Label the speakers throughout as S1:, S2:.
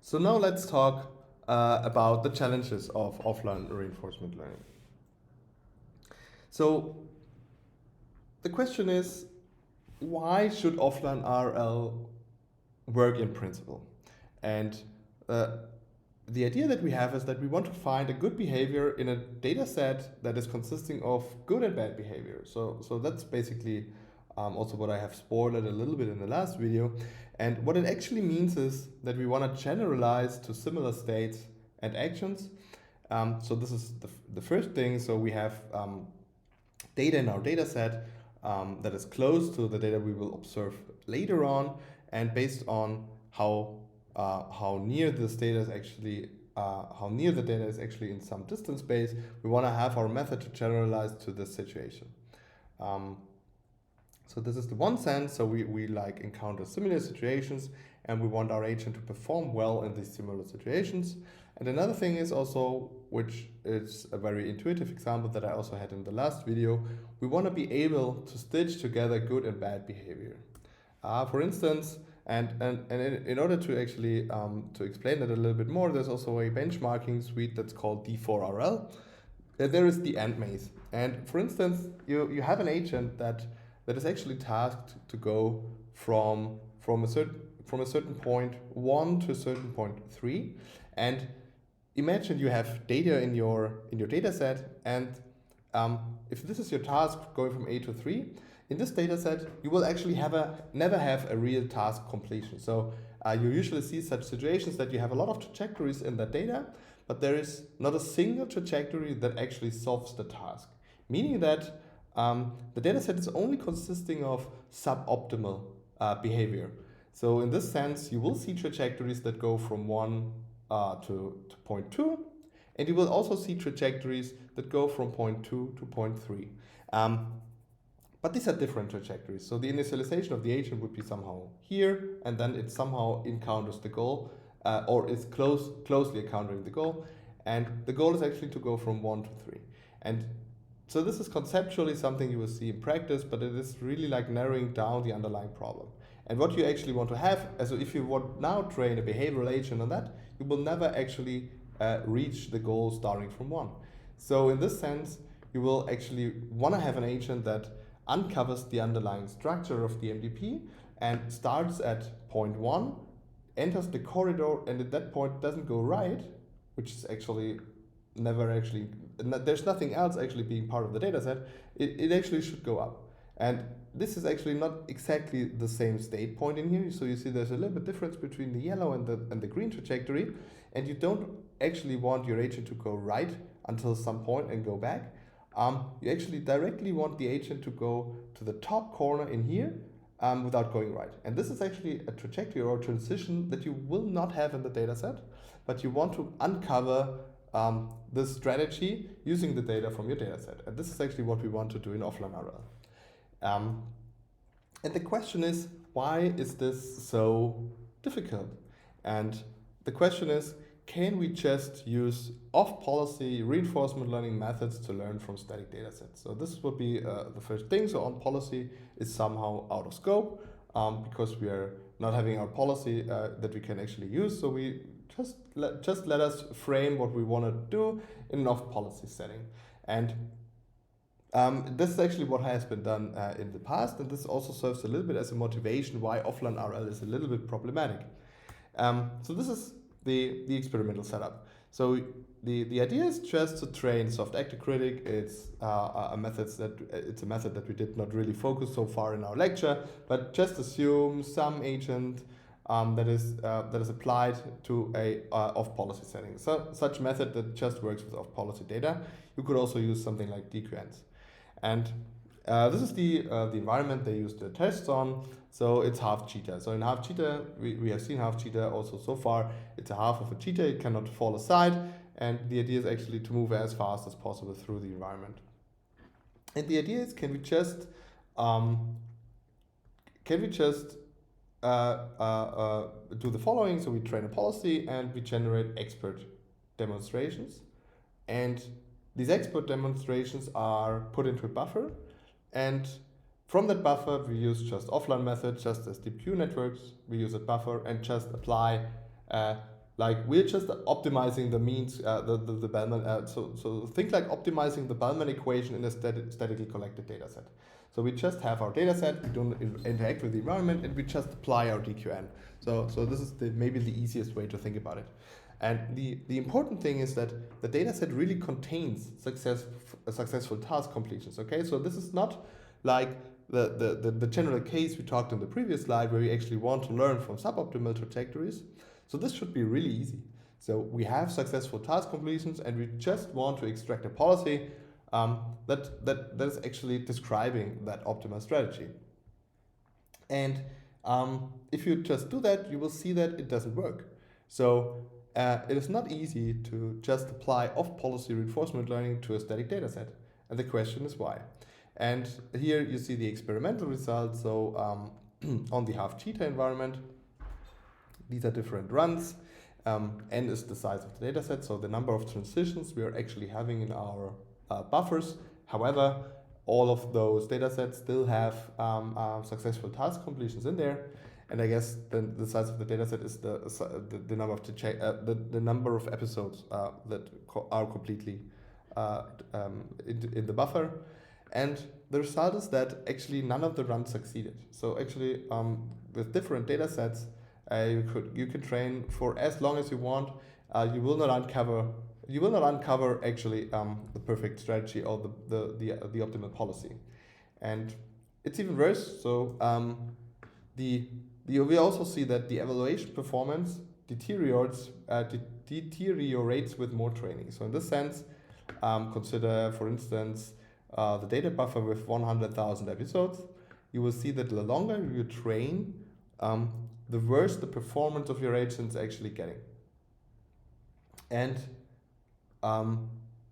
S1: So now let's talk about the challenges of offline reinforcement learning. So the question is, why should offline RL work in principle? And uh, the idea that we have is that we want to find a good behavior in a data set that is consisting of good and bad behavior. So that's basically also what I have spoiled a little bit in the last video. And what it actually means is that we want to generalize to similar states and actions. So this is the first thing. So we have data in our data set that is close to the data we will observe later on, and based on how near this data is actually how near the data is actually in some distance space, we want to have our method to generalize to this situation. So this is the one sense. So we like encounter similar situations, and we want our agent to perform well in these similar situations. And another thing is also, which is a very intuitive example that I also had in the last video, we want to be able to stitch together good and bad behavior. For instance, and in order to actually to explain that a little bit more, there's also a benchmarking suite that's called D4RL. There is the AND maze. And for instance, you have an agent that is actually tasked to go from a certain point 1 to a certain point 3. And imagine you have data in your data set, and if this is your task going from A to 3, in this data set, you will actually never have a real task completion. So you usually see such situations that you have a lot of trajectories in that data, but there is not a single trajectory that actually solves the task. Meaning that the data set is only consisting of suboptimal behavior. So in this sense, you will see trajectories that go from 1 to point 2, and you will also see trajectories that go from point 2 to point 3. But these are different trajectories. So the initialization of the agent would be somehow here, and then it somehow encounters the goal, or is closely encountering the goal. And the goal is actually to go from 1 to 3. And so this is conceptually something you will see in practice, but it is really like narrowing down the underlying problem. And what you actually want to have, so if you want now train a behavioral agent on that, you will never actually reach the goal starting from 1. So in this sense, you will actually want to have an agent that uncovers the underlying structure of the MDP and starts at point 1, enters the corridor, and at that point doesn't go right, which is actually never actually, there's nothing else actually being part of the data set, it actually should go up. And this is actually not exactly the same state point in here. So you see there's a little bit difference between the yellow and the green trajectory, and you don't actually want your agent to go right until some point and go back. You actually directly want the agent to go to the top corner in here without going right. And this is actually a trajectory or a transition that you will not have in the data set, but you want to uncover this strategy using the data from your data set. And this is actually what we want to do in offline RL. And the question is, why is this so difficult? And the question is, can we just use off-policy reinforcement learning methods to learn from static data sets? So this would be the first thing. So on-policy is somehow out of scope because we are not having our policy that we can actually use. So we just let us frame what we want to do in an off-policy setting. And this is actually what has been done in the past, and this also serves a little bit as a motivation why offline RL is a little bit problematic. So this is the experimental setup. So the idea is just to train soft actor critic. It's a method that we did not really focus so far in our lecture, but just assume some agent that is applied to a off-policy setting. So such method that just works with off-policy data. You could also use something like DQNs. And this is the environment they use the tests on. So it's half cheetah. So in half cheetah, we have seen half cheetah also so far. It's a half of a cheetah. It cannot fall aside. And the idea is actually to move as fast as possible through the environment. And the idea is, can we just do the following? So we train a policy and we generate expert demonstrations. And these expert demonstrations are put into a buffer, and from that buffer we use just offline method, just as DPU networks. We use a buffer and just apply Like we're just optimizing the means, the Bellman. So think like optimizing the Bellman equation in a statically collected data set. So we just have our data set, we don't interact with the environment, and we just apply our DQN. So this is maybe the easiest way to think about it. And the important thing is that the data set really contains successful task completions. Okay, so this is not like the general case we talked in the previous slide where we actually want to learn from suboptimal trajectories. So this should be really easy. So we have successful task completions and we just want to extract a policy that is actually describing that optimal strategy. And if you just do that, you will see that it doesn't work. So it is not easy to just apply off-policy reinforcement learning to a static data set. And the question is why. And here you see the experimental results. So on the half cheetah environment, these are different runs. N is the size of the data set, so the number of transitions we are actually having in our buffers. However, all of those data sets still have successful task completions in there. And I guess the size of the data set is the number of the number of episodes that are completely in the buffer. And the result is that actually none of the runs succeeded. So actually with different data sets, you can train for as long as you want. You will not uncover actually the perfect strategy or the optimal policy. And it's even worse. So we also see that the evaluation performance deteriorates with more training. So in this sense, consider for instance the data buffer with 100,000 episodes. You will see that the longer you train, the worse the performance of your agent is actually getting. And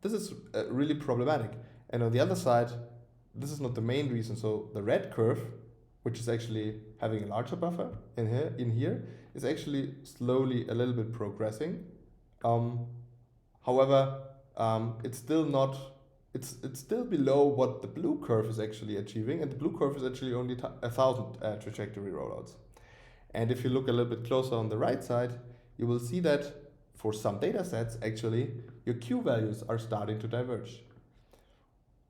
S1: this is really problematic. And on the other side, this is not the main reason. So the red curve, which is actually having a larger buffer in here, is actually slowly a little bit progressing. However, it's still not. It's still below what the blue curve is actually achieving, and the blue curve is actually only 1,000 trajectory rollouts. And if you look a little bit closer on the right side, you will see that for some data sets, actually, your Q values are starting to diverge.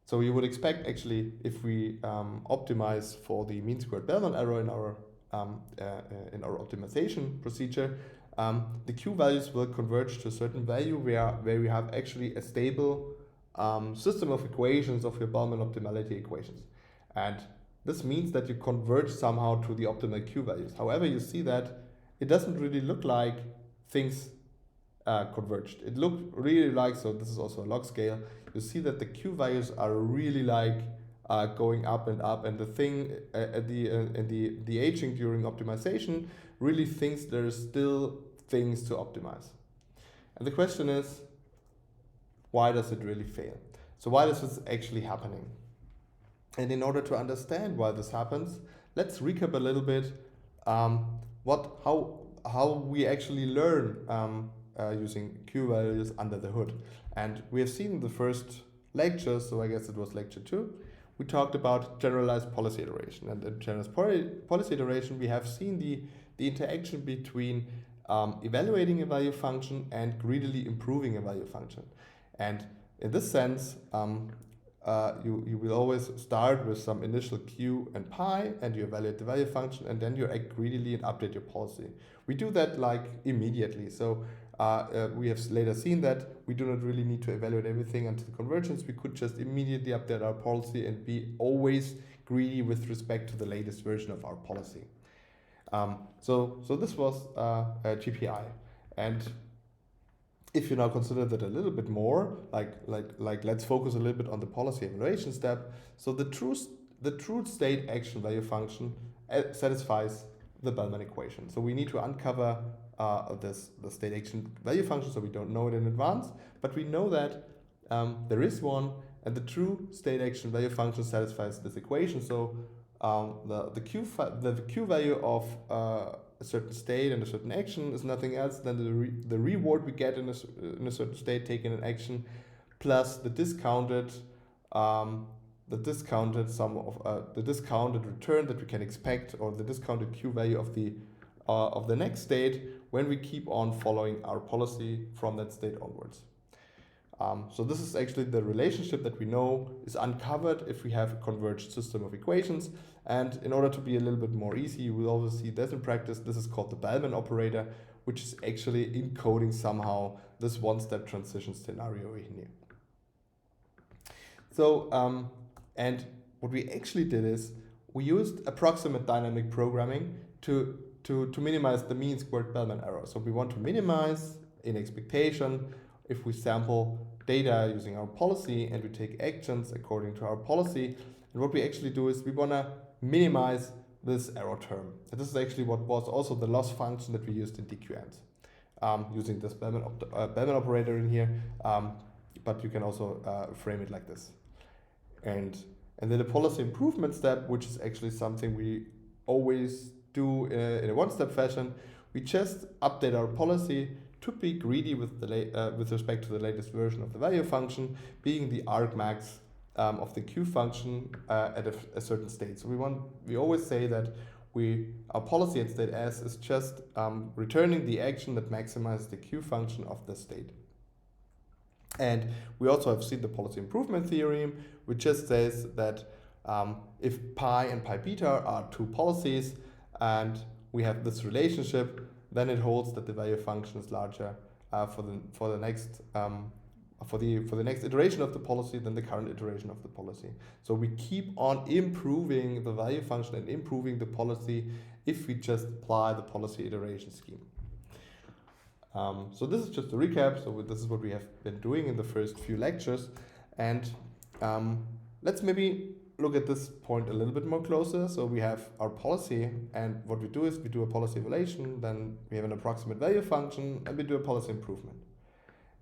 S1: So you would expect, actually, if we optimize for the mean squared Bellman error in our optimization procedure, the Q values will converge to a certain value where we have actually a stable system of equations of your Bellman optimality equations. And this means that you converge somehow to the optimal Q values. However, you see that it doesn't really look like things converged. It looked really like, so this is also a log scale, you see that the Q values are really like going up, and the thing the aging during optimization really thinks there's still things to optimize. And the question is, why does it really fail? So why is this actually happening? And in order to understand why this happens, let's recap a little bit how we actually learn using Q values under the hood. And we have seen in the first lecture, so I guess it was lecture 2, we talked about generalized policy iteration. And in generalized policy iteration, we have seen the interaction between evaluating a value function and greedily improving a value function. And in this sense, you will always start with some initial Q and pi, and you evaluate the value function, and then you act greedily and update your policy. We do that like immediately. So we have later seen that we do not really need to evaluate everything until convergence. We could just immediately update our policy and be always greedy with respect to the latest version of our policy. So this was GPI. And if you now consider that a little bit more, like let's focus a little bit on the policy evaluation step. So the true state action value function satisfies the Bellman equation. So we need to uncover the state action value function, so we don't know it in advance, but we know that there is one, and the true state action value function satisfies this equation. So the Q value of a certain state and a certain action is nothing else than the reward we get in a certain state taken in action, plus the discounted sum of the discounted return that we can expect, or the discounted Q value of the next state when we keep on following our policy from that state onwards. So this is actually the relationship that we know is uncovered if we have a converged system of equations. And in order to be a little bit more easy, you will always see this in practice. This is called the Bellman operator, which is actually encoding somehow this one-step transition scenario in here. So, and what we actually did is we used approximate dynamic programming to minimize the mean squared Bellman error. So we want to minimize in expectation if we sample data using our policy and we take actions according to our policy. And what we actually do is we want to minimize this error term. And this is actually what was also the loss function that we used in DQNs, using this Bellman operator in here, but you can also frame it like this. And then the policy improvement step, which is actually something we always do in a one-step fashion, we just update our policy to be greedy with respect to the latest version of the value function, being the argmax of the Q function at a certain state. So we always say that our policy at state S is just returning the action that maximizes the Q function of the state. And we also have seen the policy improvement theorem, which just says that if pi and pi beta are two policies and we have this relationship, then it holds that the value function is larger for the next iteration of the policy than the current iteration of the policy. So we keep on improving the value function and improving the policy if we just apply the policy iteration scheme. So this is just a recap. So this is what we have been doing in the first few lectures. And let's maybe look at this point a little bit more closer. So we have our policy, and what we do is we do a policy evaluation, then we have an approximate value function, and we do a policy improvement.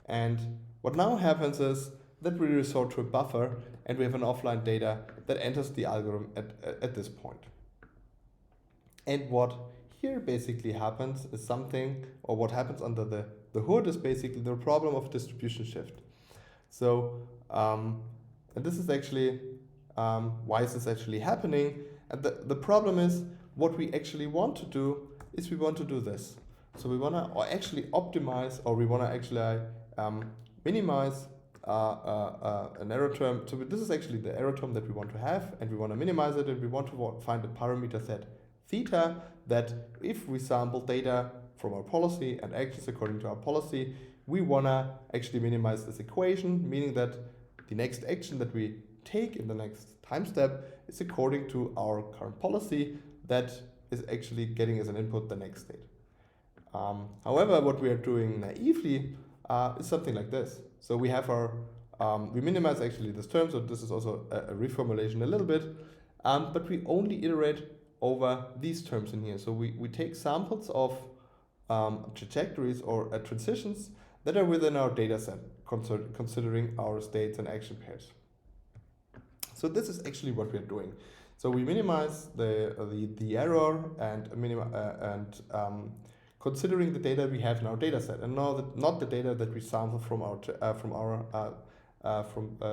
S1: And what now happens is that we resort to a buffer, and we have an offline data that enters the algorithm at this point. And what here basically happens is something, or what happens under the hood is basically the problem of distribution shift. So, and this is actually, why is this actually happening? And the problem is, what we actually want to do is we want to do this. So we want to actually optimize, or we want to actually minimize an error term. So this is actually the error term that we want to have, and we want to minimize it, and we want to find a parameter set theta that if we sample data from our policy and actions according to our policy, we want to actually minimize this equation, meaning that the next action that we take in the next time step is according to our current policy that is actually getting as an input the next state. However, what we are doing naively is something like this. So we have our, we minimize actually this term, so this is also a reformulation a little bit, but we only iterate over these terms in here. So we take samples of trajectories or transitions that are within our data set, considering our states and action pairs. So this is actually what we're doing. So we minimize the error and considering the data we have in our data set, and not the data that we sample from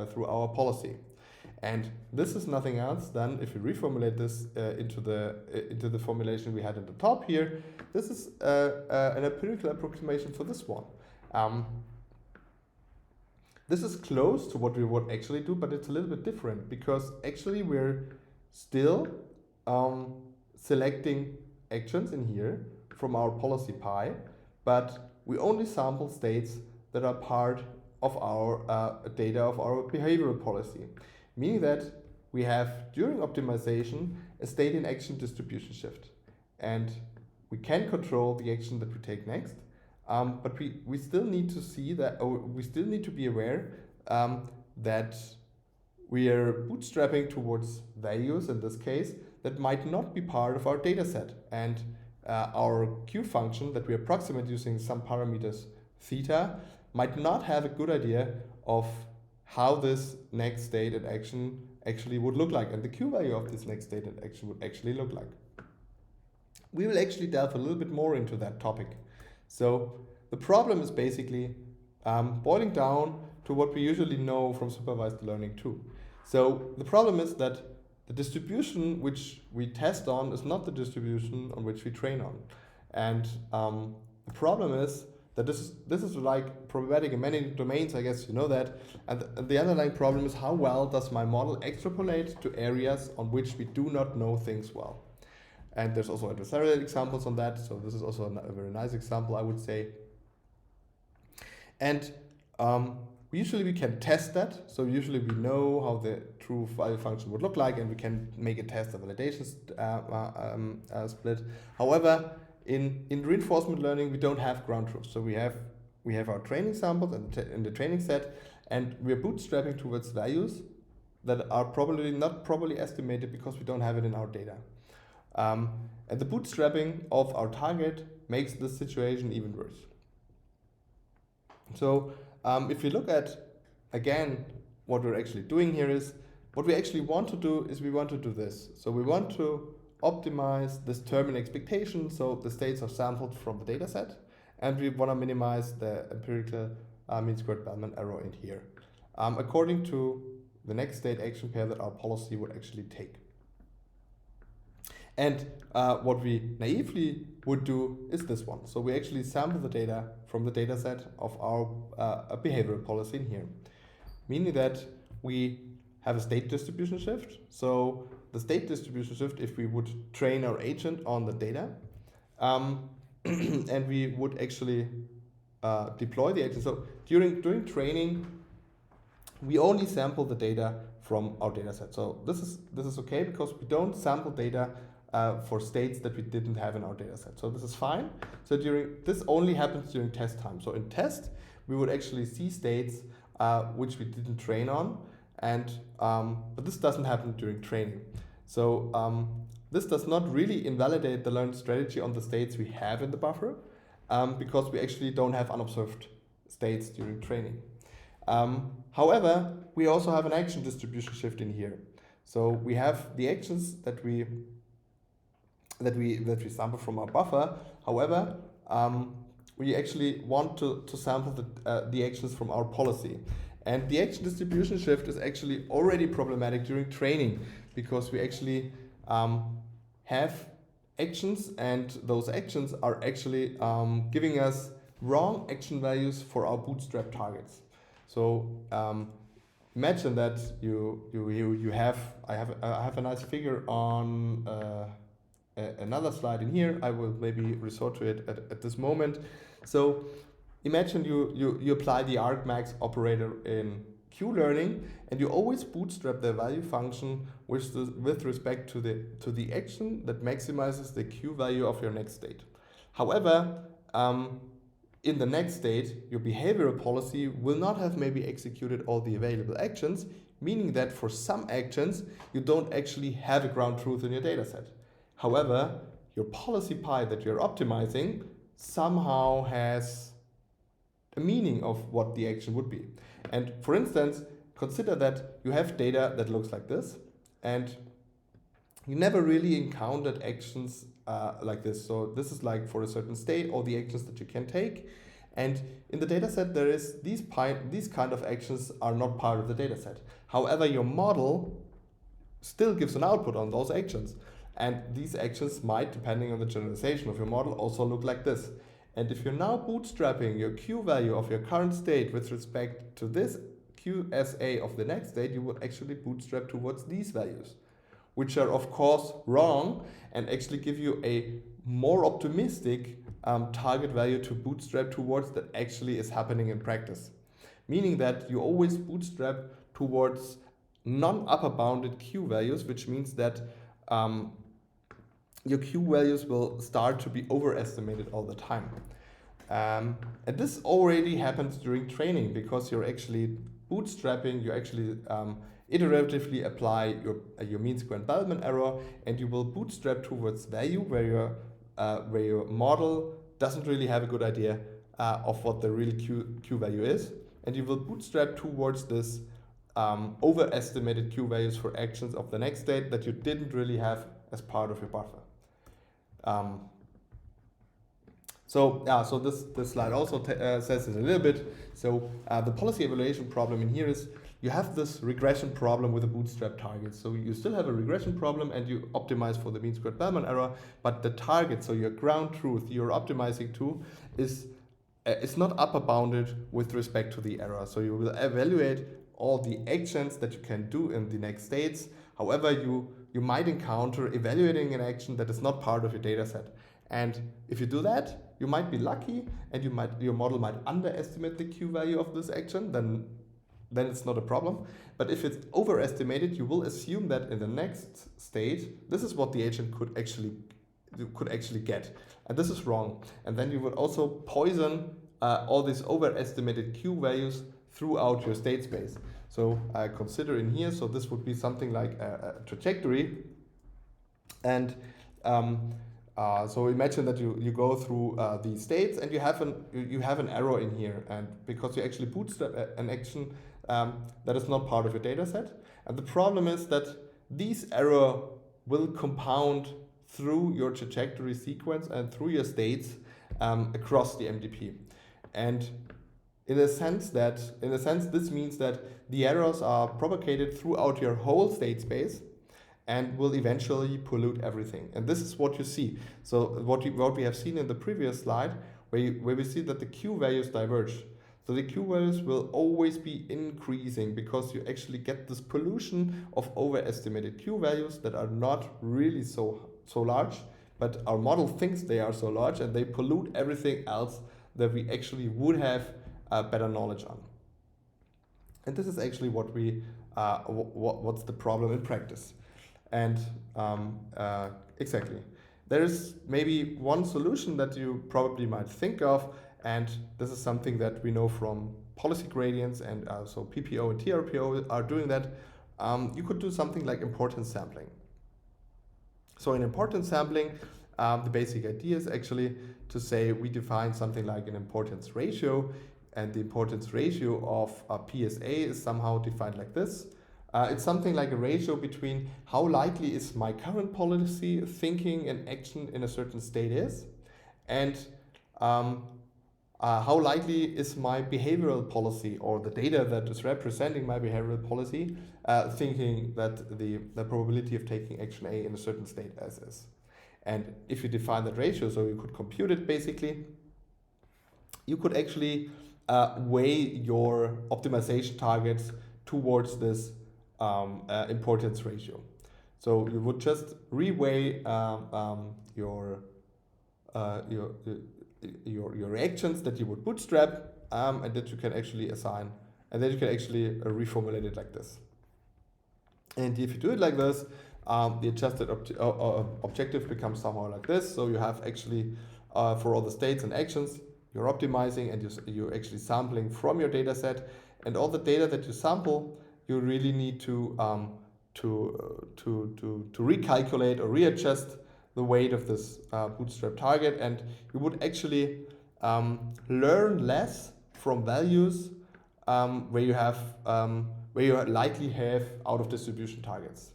S1: through our policy. And this is nothing else than, if we reformulate this into the formulation we had at the top here, this is an empirical approximation for this one. This is close to what we would actually do, but it's a little bit different, because actually we're still selecting actions in here from our policy pi, but we only sample states that are part of our data of our behavioral policy. Meaning that we have, during optimization, a state in action distribution shift. And we can control the action that we take next, but we still need to see that, or we still need to be aware that we are bootstrapping towards values, in this case, that might not be part of our data set. And our Q function that we approximate using some parameters theta might not have a good idea of how this next state and action actually would look like, and the Q value of this next state and action would actually look like. We will actually delve a little bit more into that topic. So the problem is basically boiling down to what we usually know from supervised learning too. So the problem is that the distribution which we test on is not the distribution on which we train on. And The problem is that this is like problematic in many domains, I guess you know that. And the underlying problem is how well does my model extrapolate to areas on which we do not know things well. And there's also adversarial examples on that, so this is also a very nice example, I would say. And usually we can test that, so usually we know how the true value function would look like, and we can make a test of validation split. However, in reinforcement learning, we don't have ground truth. So we have our training samples in the training set, and we're bootstrapping towards values that are probably not properly estimated because we don't have it in our data. And the bootstrapping of our target makes this situation even worse. So if we look at, again, what we're actually doing here is, what we actually want to do is we want to do this. So we want to optimize this term in expectation, so the states are sampled from the data set, and we want to minimize the empirical mean squared Bellman error in here, according to the next state action pair that our policy would actually take. And what we naively would do is this one. So we actually sample the data from the data set of our behavioral policy in here, meaning that we have a state distribution shift. So the state distribution shift, if we would train our agent on the data, and we would actually deploy the agent. So during training, we only sample the data from our data set. So this is okay because we don't sample data for states that we didn't have in our data set. So this is fine. So this only happens during test time. So in test, we would actually see states which we didn't train on, and but this doesn't happen during training. So this does not really invalidate the learned strategy on the states we have in the buffer, because we actually don't have unobserved states during training. However, we also have an action distribution shift in here. So we have the actions that we sample from our buffer. However, we actually want to sample the actions from our policy. And the action distribution shift is actually already problematic during training, because we actually have actions, and those actions are actually giving us wrong action values for our bootstrap targets. So imagine that I have a nice figure on another slide in here. I will maybe resort to it at this moment. So imagine you apply the argmax operator in Q-learning, and you always bootstrap the value function with respect to the action that maximizes the Q value of your next state. However, in the next state, your behavioral policy will not have maybe executed all the available actions, meaning that for some actions, you don't actually have a ground truth in your dataset. However, your policy pi that you're optimizing somehow has a meaning of what the action would be. And for instance, consider that you have data that looks like this, and you never really encountered actions like this. So this is like for a certain state, all the actions that you can take. And in the dataset, there is these kind of actions are not part of the dataset. However, your model still gives an output on those actions. And these actions might, depending on the generalization of your model, also look like this. And if you're now bootstrapping your Q value of your current state with respect to this QSA of the next state, you would actually bootstrap towards these values, which are of course wrong and actually give you a more optimistic target value to bootstrap towards that actually is happening in practice. Meaning that you always bootstrap towards non-upper bounded Q values, which means that your Q values will start to be overestimated all the time. And this already happens during training, because you're actually bootstrapping, you actually iteratively apply your mean squared Bellman error, and you will bootstrap towards value where your model doesn't really have a good idea of what the real Q value is, and you will bootstrap towards this overestimated Q values for actions of the next state that you didn't really have as part of your buffer. So this slide also says it a little bit. So the policy evaluation problem in here is you have this regression problem with a bootstrap target. So you still have a regression problem and you optimize for the mean squared Bellman error, but the target, so your ground truth you're optimizing to, is not upper bounded with respect to the error. So you will evaluate all the actions that you can do in the next states. However, you might encounter evaluating an action that is not part of your data set. And if you do that, you might be lucky and your model might underestimate the Q value of this action, then it's not a problem. But if it's overestimated, you will assume that in the next state, this is what the agent could actually get. And this is wrong. And then you would also poison all these overestimated Q values throughout your state space. So consider in here, so this would be something like a trajectory. And so imagine that you go through these states and you have an error in here, and because you actually bootstrap an action that is not part of your data set. And the problem is that these error will compound through your trajectory sequence and through your states across the MDP. And in a sense, this means that the errors are propagated throughout your whole state space and will eventually pollute everything. And this is what you see. So what we have seen in the previous slide, where we see that the Q values diverge. So the Q values will always be increasing because you actually get this pollution of overestimated Q values that are not really so large, but our model thinks they are so large, and they pollute everything else that we actually would have better knowledge on. And this is actually what's the problem in practice. And exactly, there is maybe one solution that you probably might think of, and this is something that we know from policy gradients, and so PPO and TRPO are doing that. You could do something like importance sampling. So in importance sampling, the basic idea is actually to say we define something like an importance ratio, and the importance ratio of a PSA is somehow defined like this. It's something like a ratio between how likely is my current policy thinking and action in a certain state is, and how likely is my behavioral policy, or the data that is representing my behavioral policy, thinking that the probability of taking action A in a certain state as is. And if you define that ratio, so you could compute it basically, you could actually weigh your optimization targets towards this importance ratio. So you would just reweigh your actions that you would bootstrap, and that you can actually assign, and then you can actually reformulate it like this. And if you do it like this, the adjusted objective becomes somehow like this. So you have actually for all the states and actions, you're optimizing, and you're actually sampling from your data set, and all the data that you sample, you really need to recalculate or readjust the weight of this bootstrap target, and you would actually learn less from values where you likely have out of distribution targets.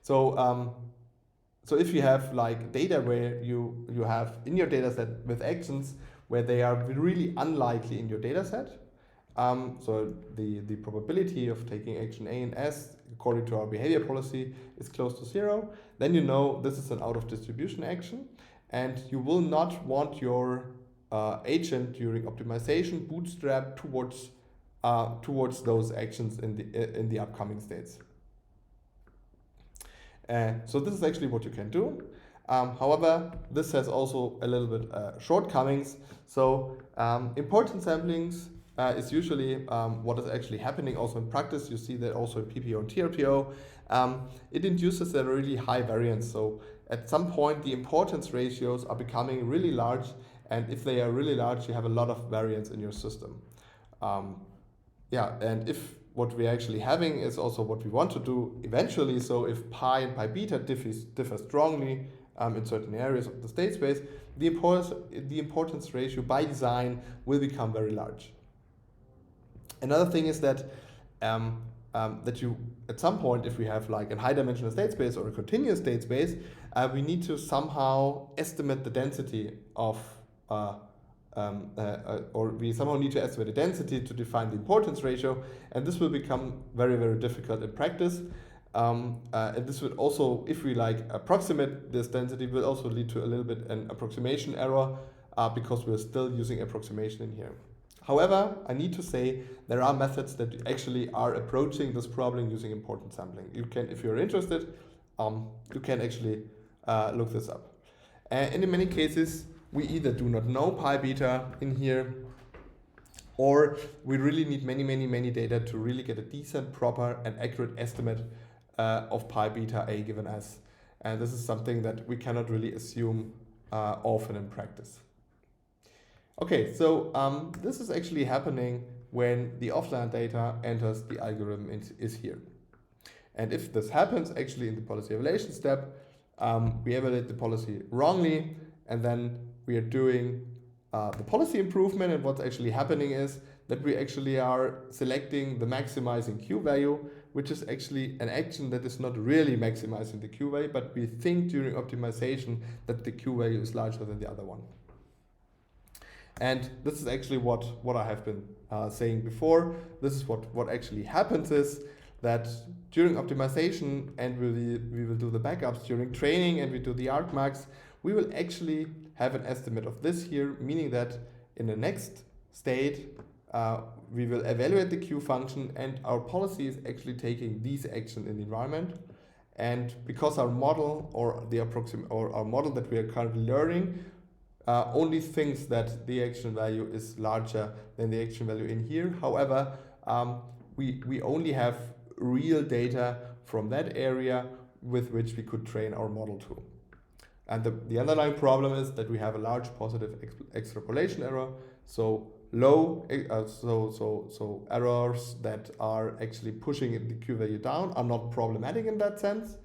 S1: So if you have like data where you have in your data set with actions where they are really unlikely in your data set, so the probability of taking action A and S according to our behavior policy is close to 0, then you know this is an out of distribution action, and you will not want your agent during optimization bootstrap towards those actions in the upcoming states. So this is actually what you can do. However, this has also a little bit shortcomings. So importance samplings is usually what is actually happening also in practice. You see that also in PPO and TRPO. It induces a really high variance. So at some point, the importance ratios are becoming really large. And if they are really large, you have a lot of variance in your system. And if what we're actually having is also what we want to do eventually, so if pi and pi beta differ strongly in certain areas of the state space, the importance ratio by design will become very large. Another thing is that that you, at some point, if we have like a high dimensional state space or a continuous state space, we need to somehow estimate the density of or we somehow need to estimate the density to define the importance ratio, and this will become very, very difficult in practice. And this would also, if we like approximate this density, will also lead to a little bit an approximation error because we're still using approximation in here. However, I need to say there are methods that actually are approaching this problem using importance sampling. You can, if you're interested, you can actually look this up. And in many cases, we either do not know pi beta in here, or we really need many data to really get a decent, proper, and accurate estimate of pi beta A given S. And this is something that we cannot really assume often in practice. Okay, so this is actually happening when the offline data enters the algorithm is here. And if this happens actually in the policy evaluation step, we evaluate the policy wrongly, and then we are doing the policy improvement, and what's actually happening is that we actually are selecting the maximizing Q value, which is actually an action that is not really maximizing the Q value, but we think during optimization that the Q value is larger than the other one. And this is actually what I have been saying before. This is what actually happens is that during optimization, and we will do the backups during training, and we do the argmax, we will actually have an estimate of this here, meaning that in the next state, we will evaluate the Q function, and our policy is actually taking these actions in the environment. And because our model or our model that we are currently learning only thinks that the action value is larger than the action value in here. However, we only have real data from that area with which we could train our model to. And the underlying problem is that we have a large positive extrapolation error. So low, so errors that are actually pushing the Q value down are not problematic in that sense.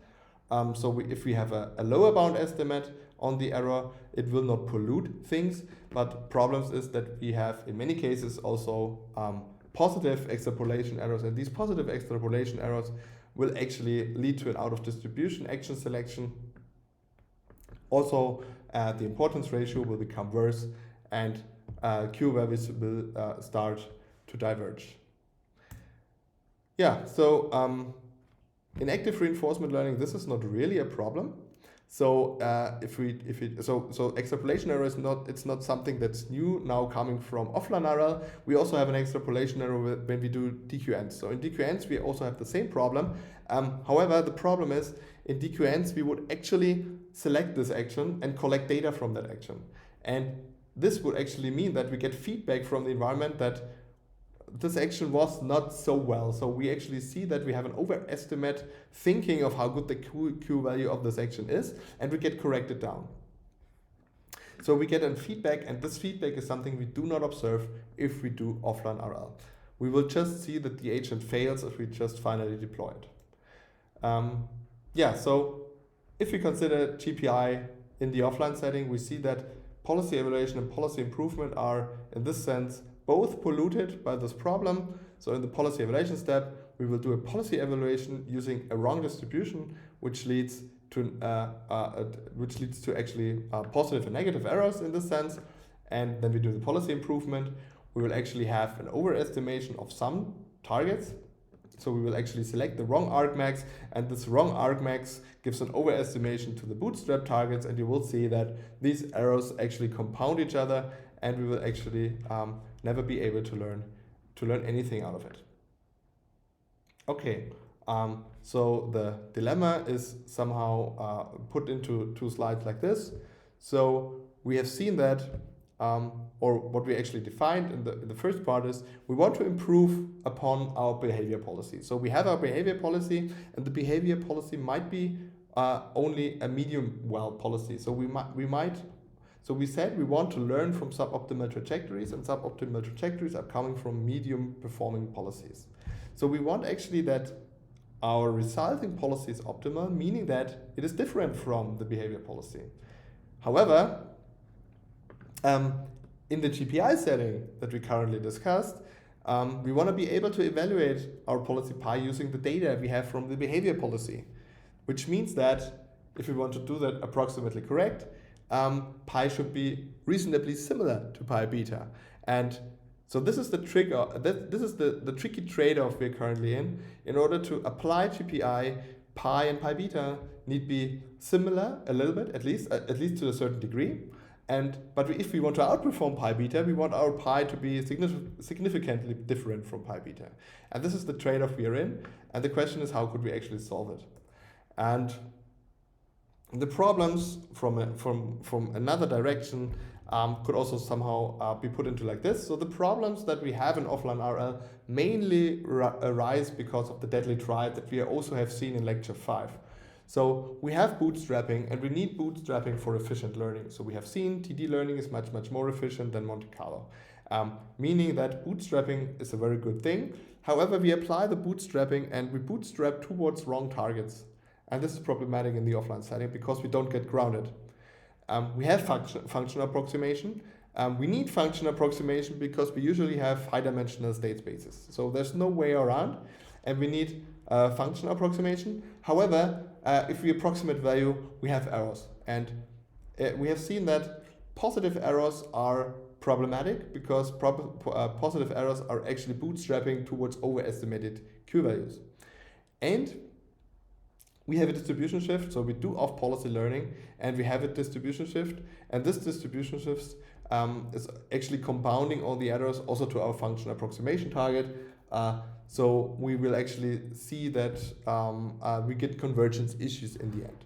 S1: If we have a lower bound estimate on the error, it will not pollute things. But problems is that we have in many cases also positive extrapolation errors, and these positive extrapolation errors will actually lead to an out of distribution action selection. Also, the importance ratio will become worse, and Q values will start to diverge. Yeah, so in active reinforcement learning, this is not really a problem. So so extrapolation error is not something that's new now coming from offline RL. We also have an extrapolation error when we do DQNs. So in DQNs we also have the same problem. However, the problem is in DQNs we would actually select this action and collect data from that action. And this would actually mean that we get feedback from the environment that this action was not so well. So we actually see that we have an overestimate thinking of how good the Q value of this action is, and we get corrected down. So we get a feedback, and this feedback is something we do not observe if we do offline RL. We will just see that the agent fails if we just finally deploy it. So if we consider GPI in the offline setting, we see that policy evaluation and policy improvement are, in this sense, both polluted by this problem. So in the policy evaluation step, we will do a policy evaluation using a wrong distribution, which leads to actually positive and negative errors in this sense. And then we do the policy improvement. We will actually have an overestimation of some targets. So we will actually select the wrong argmax, and this wrong argmax gives an overestimation to the bootstrap targets, and you will see that these errors actually compound each other, and we will actually never be able to learn anything out of it. Okay, so the dilemma is somehow put into two slides like this. So we have seen that, or what we actually defined in the first part is we want to improve upon our behavior policy. So we have our behavior policy, and the behavior policy might be only a medium well policy. So So we said we want to learn from suboptimal trajectories, and suboptimal trajectories are coming from medium performing policies. So we want actually that our resulting policy is optimal, meaning that it is different from the behavior policy. However, in the GPI setting that we currently discussed, we want to be able to evaluate our policy pi using the data we have from the behavior policy, which means that if we want to do that approximately correct, pi should be reasonably similar to pi beta. And so this is the trick, this is the tricky trade-off we're currently in. In order to apply GPI, pi and pi beta need be similar a little bit, at least to a certain degree. But if we want to outperform pi beta, we want our pi to be significantly different from pi beta. And this is the trade-off we are in. And the question is, how could we actually solve it? And the problems from another direction could also somehow be put into like this. So the problems that we have in offline RL mainly arise because of the deadly triad that we also have seen in lecture 5. So we have bootstrapping, and we need bootstrapping for efficient learning. So we have seen TD learning is much more efficient than Monte Carlo, meaning that bootstrapping is a very good thing. However, we apply the bootstrapping and we bootstrap towards wrong targets. And this is problematic in the offline setting because we don't get grounded. We have function approximation. We need function approximation because we usually have high-dimensional state spaces. So there's no way around, and we need function approximation. However, if we approximate value, we have errors. And we have seen that positive errors are problematic because positive errors are actually bootstrapping towards overestimated Q values. And we have a distribution shift, so we do off-policy learning, and we have a distribution shift, and this distribution shift is actually compounding all the errors also to our function approximation target. So we will actually see that we get convergence issues in the end.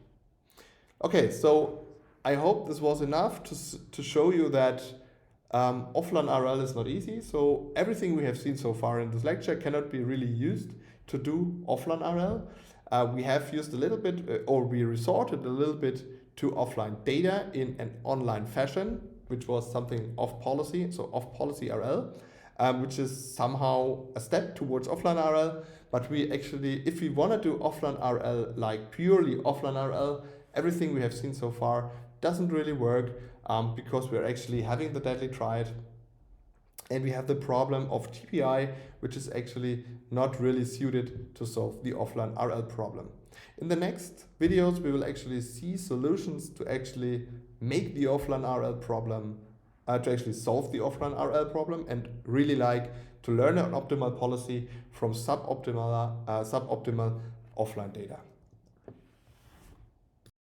S1: Okay, so I hope this was enough to show you that offline RL is not easy. So everything we have seen so far in this lecture cannot be really used to do offline RL. We have used a little bit, or we resorted a little bit to offline data in an online fashion, which was something off policy, so off policy RL, which is somehow a step towards offline RL. But we actually, if we want to do offline RL, like purely offline RL, everything we have seen so far doesn't really work because we're actually having the deadly triad. And we have the problem of GPI, which is actually not really suited to solve the offline RL problem. In the next videos, we will actually see solutions to actually make the offline RL problem, to actually solve the offline RL problem, and really like to learn an optimal policy from suboptimal offline data.